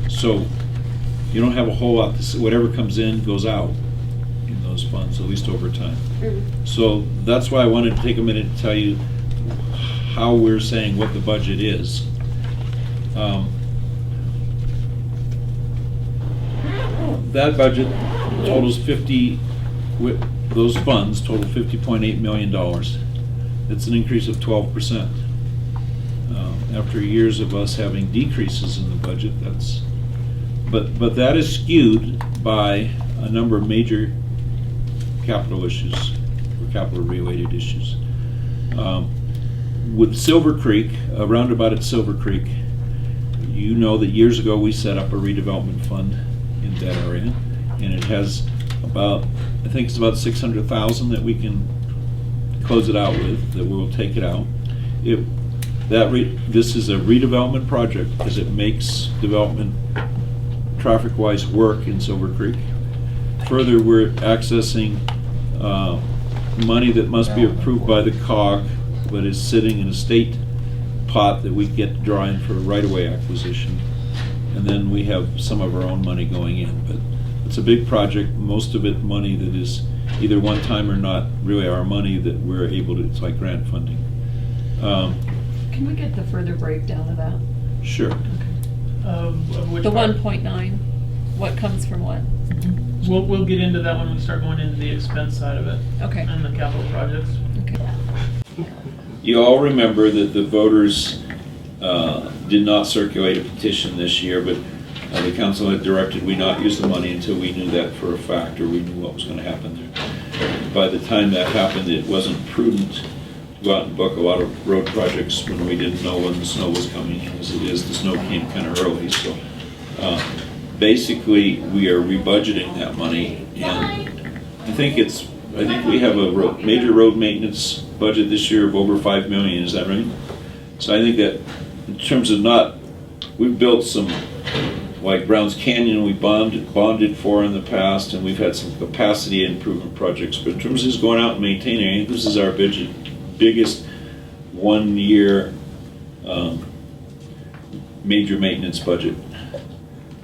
So you don't have a whole lot, whatever comes in goes out in those funds, at least over time. So that's why I wanted to take a minute to tell you how we're saying what the budget is. That budget totals those funds total $50.8 million. It's an increase of 12%. After years of us having decreases in the budget, but that is skewed by a number of major capital issues, or capital related issues. With Silver Creek, a roundabout at Silver Creek, you know that years ago we set up a redevelopment fund in that area, and it has about, I think it's about 600,000 that we can close it out with, that we will take it out. This is a redevelopment project because it makes development traffic-wise work in Silver Creek. Further, we're accessing money that must be approved by the COG, but is sitting in a state pot that we get to draw in for a right-of-way acquisition. And then we have some of our own money going in. But it's a big project, most of it money that is either one time or not really our money that we're able to, it's like grant funding. Can we get the further breakdown of that? Sure. Of which The part? 1.9, what comes from what? We'll get into that when we start going into the expense side of it. Okay. And the capital projects. Okay. You all remember that the voters did not circulate a petition this year, but the council had directed we not use the money until we knew that for a fact, or we knew what was going to happen there. By the time that happened, it wasn't prudent to go out and book a lot of road projects when we didn't know when the snow was coming. As it is, the snow came kind of early, so basically we are rebudgeting that money, and I think we have a major road maintenance budget this year of over $5 million. Is that right? So I think that in terms of we've built some, like Browns Canyon, we bonded for in the past, and we've had some capacity improvement projects. But in terms of just going out and maintaining, I think this is our biggest 1 year major maintenance budget.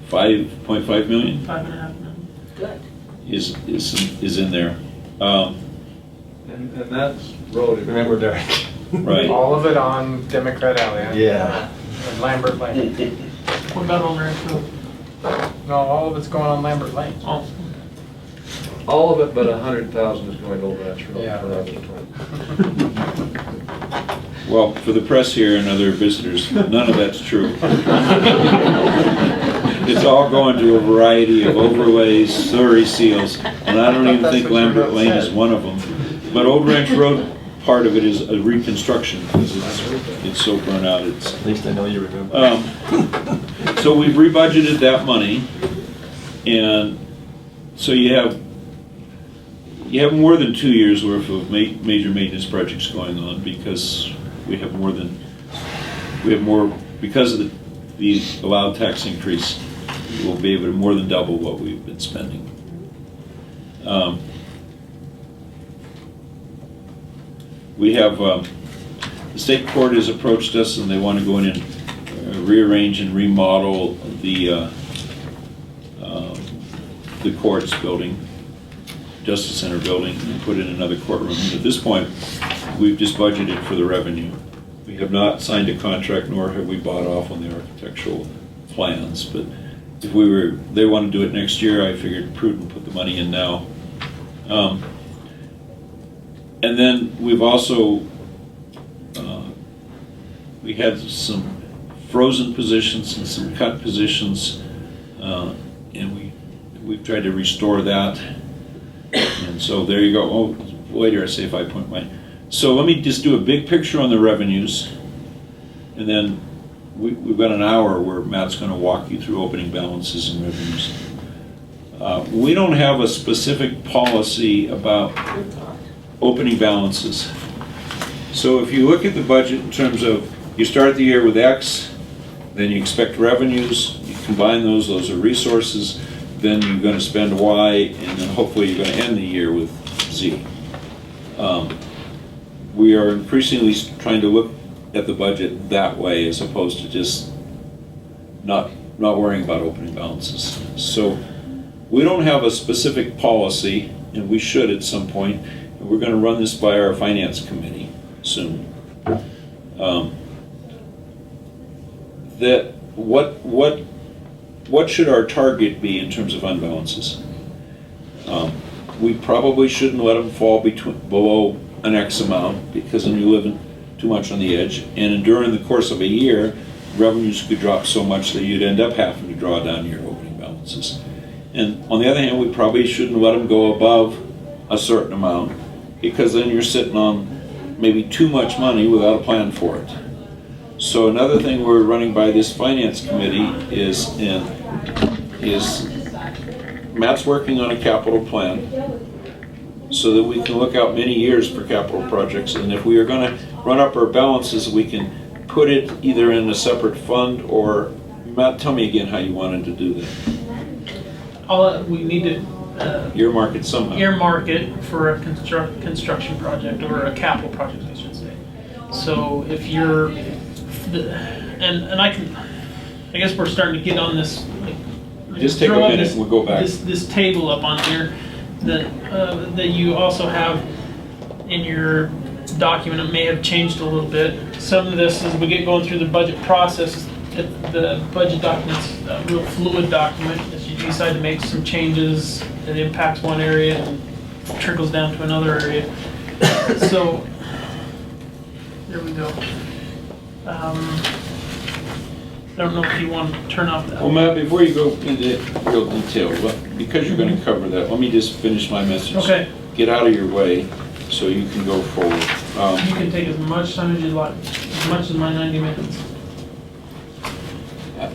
5.5 million. 5.5 million. Good. Is in there. And that's road, remember Derek? Right. All of it on Democrat Alley. Yeah. And Lambert Lane. What about on Ranch Road? No, all of it's going on Lambert Lane. Oh, All of it but 100,000 is going over that road. Yeah. for that one. Well, for the press here and other visitors, none of that's true. It's all going to a variety of overlays, slurry seals, and I don't even That's think what your Lambert note Lane said. is one of them. But Old Ranch Road, part of it is a reconstruction because it's so burnt out. At least I know you remember. So we've rebudgeted that money, and so you have more than 2 years worth of major maintenance projects going on because we have more because of the allowed tax increase. We'll be able to more than double what we've been spending. We have the state court has approached us and they want to go in and rearrange and remodel the courts building, Justice Center building, and put in another courtroom. At this point, we've just budgeted for the revenue. We have not signed a contract, nor have we bought off on the architectural plans. But if they want to do it next year, I figured prudent put the money in now. And then we've also we had some frozen positions and some cut positions, and we've tried to restore that. And so there you go. Oh, later I say 5.1. So let me just do a big picture on the revenues, and then we've got an hour where Matt's going to walk you through opening balances and revenues. We don't have a specific policy about opening balances. So if you look at the budget in terms of you start the year with X, then you expect revenues, you combine those are resources, then you're going to spend Y, and then hopefully you're going to end the year with Z. We are increasingly trying to look at the budget that way as opposed to just not not worrying about opening balances. So we don't have a specific policy, and we should at some point. And we're going to run this by our finance committee soon. That what should our target be in terms of unbalances? We probably shouldn't let them fall below an X amount, because then you live too much on the edge. And during the course of a year, revenues could drop so much that you'd end up having to draw down your opening balances. And on the other hand, we probably shouldn't let them go above a certain amount, because then you're sitting on maybe too much money without a plan for it. So another thing we're running by this finance committee is Matt's working on a capital plan so that we can look out many years for capital projects. And if we are going to run up our balances, we can put it either in a separate fund or, Matt, tell me again how you wanted to do that. We need to Earmark it somehow. earmark it for a construction project, or a capital project, I should say. So if you're, and I guess we're starting to get on this, like, Just take a throw up minute this- and we'll go back. This table up on here that you also have in your document. It may have changed a little bit. Some of this, as we get going through the budget process, the budget document's a real fluid document. As you decide to make some changes, it impacts one area and trickles down to another area. So, there we go. I don't know if you want to turn off that. Well, Matt, before you go into real detail, because you're going to cover that, let me just finish my message. Okay. Get out of your way so you can go forward. You can take as much time as you like, as much as my 90 minutes.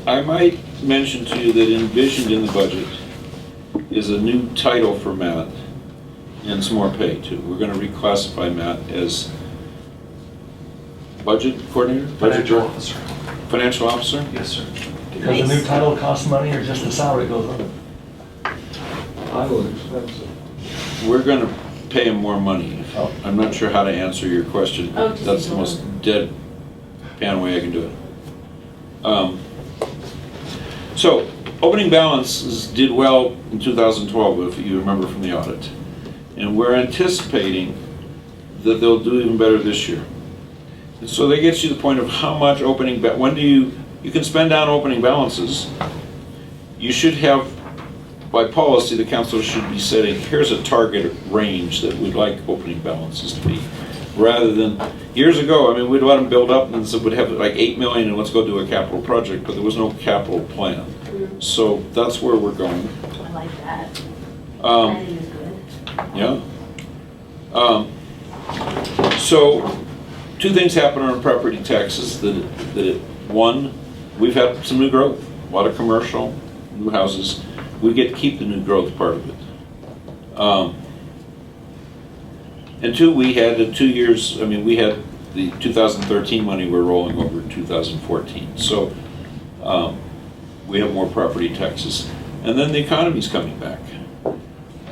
I might mention to you that envisioned in the budget is a new title for Matt and some more pay too. We're going to reclassify Matt as budget coordinator? Budget Financial director? officer. Financial officer? Yes, sir. Does the new title cost money, or just the salary goes up? I was expensive. We're going to pay him more money. Oh. I'm not sure how to answer your question. Oh, just That's the ignore most deadpan way I can do it. So, opening balances did well in 2012, if you remember from the audit. And we're anticipating that they'll do even better this year. And so that gets you to the point of how much opening, when do you can spend down opening balances. You should have, by policy, the council should be setting, here's a target range that we'd like opening balances to be. Rather than, years ago, I mean, we'd let them build up and so we'd have like 8 million and let's go do a capital project, but there was no capital plan. So that's where we're going. I like that. That Um, is good. yeah. So, two things happen on property taxes one, we've had some new growth, a lot of commercial, new houses. We get to keep the new growth part of it. And two, we had the 2 years, I mean, we had the 2013 money we're rolling over in 2014. So, we have more property taxes. And then the economy's coming back.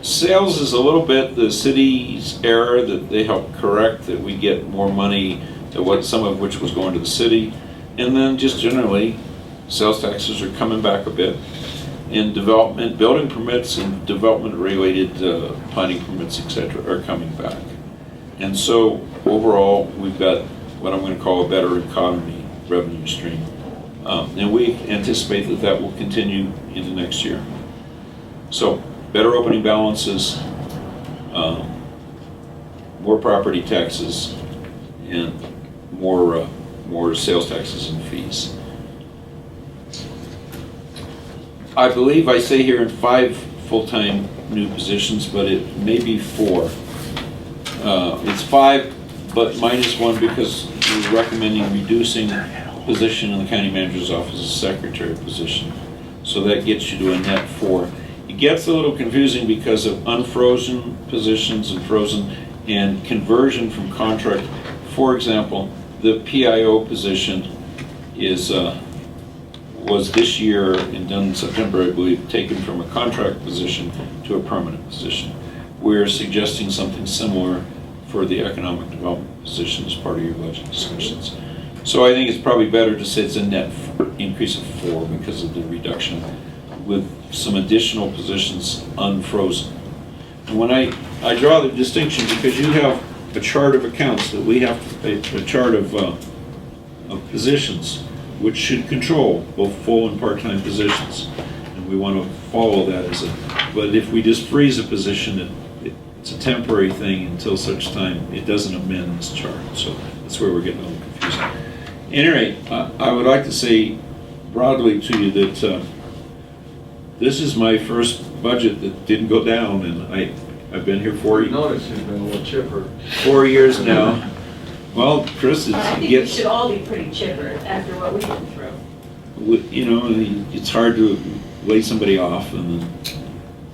Sales is a little bit the city's error that they help correct, that we get more money, some of which was going to the city. And then just generally, sales taxes are coming back a bit. And development, building permits and development-related planning permits, et cetera, are coming back. And so overall, we've got what I'm going to call a better economy revenue stream. And we anticipate that that will continue into next year. So better opening balances, more property taxes, and more sales taxes and fees. I believe I say here in 5 full-time new positions, but it may be 4. It's 5, but minus 1 because we're recommending reducing position in the county manager's office as secretary position. So that gets you to a net 4. It gets a little confusing because of unfrozen positions and frozen and conversion from contract. For example, the PIO position was this year and done in September, I believe, taken from a contract position to a permanent position. We're suggesting something similar for the economic development position as part of your budget discussions. So I think it's probably better to say it's a net increase of 4 because of the reduction, with some additional positions unfrozen. And when I draw the distinction, because you have a chart of accounts that we have, a chart of positions, which should control both full and part-time positions. And we want to follow that as a, but if we just freeze a position, it's a temporary thing until such time it doesn't amend this chart. So that's where we're getting a little confused. At any rate, I would like to say broadly to you that this is my first budget that didn't go down, and I've been here I noticed you've been a little chipper. 4 years now. Well, Chris, I it think we gets, should all be pretty chipper after what we've been through. you know, it's hard to lay somebody off, and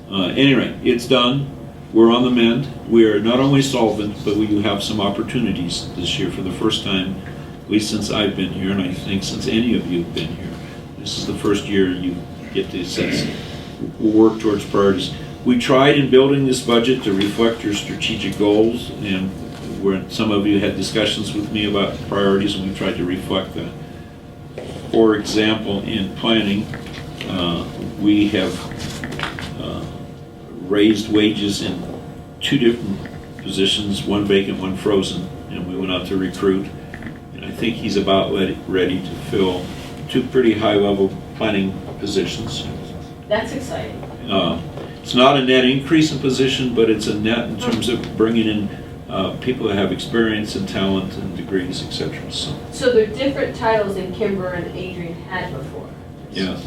anyway, it's done. We're on the mend. We are not only solvent, but we have some opportunities this year for the first time, at least since I've been here, and I think since any of you have been here. This is the first year you get to assess, work towards priorities. We tried in building this budget to reflect your strategic goals, and where some of you had discussions with me about priorities, and we tried to reflect that. For example, in planning, we have raised wages in 2 different positions, one vacant, one frozen, and we went out to recruit. And I think he's about ready to fill 2 pretty high-level planning positions. That's exciting. It's not a net increase in position, but it's a net in terms of bringing in people that have experience and talent and degrees, etc. So they're different titles than Kimber and Adrian had before. Yeah.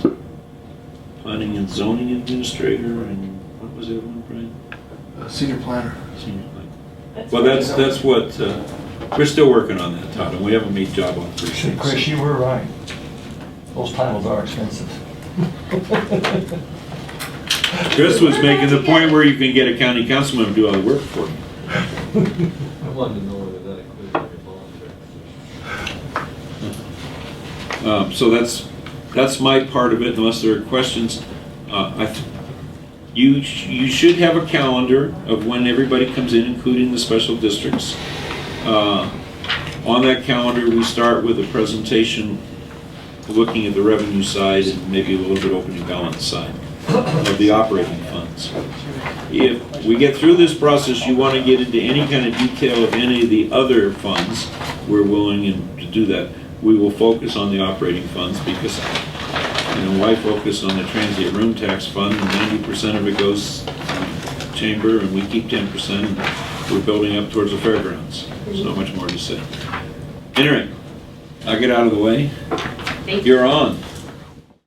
Planning and zoning administrator, and what was the other one, Brian? Senior planner. Senior planning. Well, that's what, we're still working on that, Todd, and we haven't made job on See, Chris, you were right. Those titles are expensive. Chris was making the point where you can get a county councilman to do all the work for you. I wanted to know whether that included your volunteer. So that's my part of it, unless there are questions. You should have a calendar of when everybody comes in, including the special districts. On that calendar, we start with a presentation looking at the revenue side and maybe a little bit opening balance side of the operating funds. If we get through this process, you want to get into any kind of detail of any of the other funds, we're willing to do that. We will focus on the operating funds because, why focus on the transient room tax fund? 90% of it goes to chamber, and we keep 10%. And we're building up towards the fairgrounds. There's not much more to say. Anyway, I'll get out of the way. Thank you. You're on.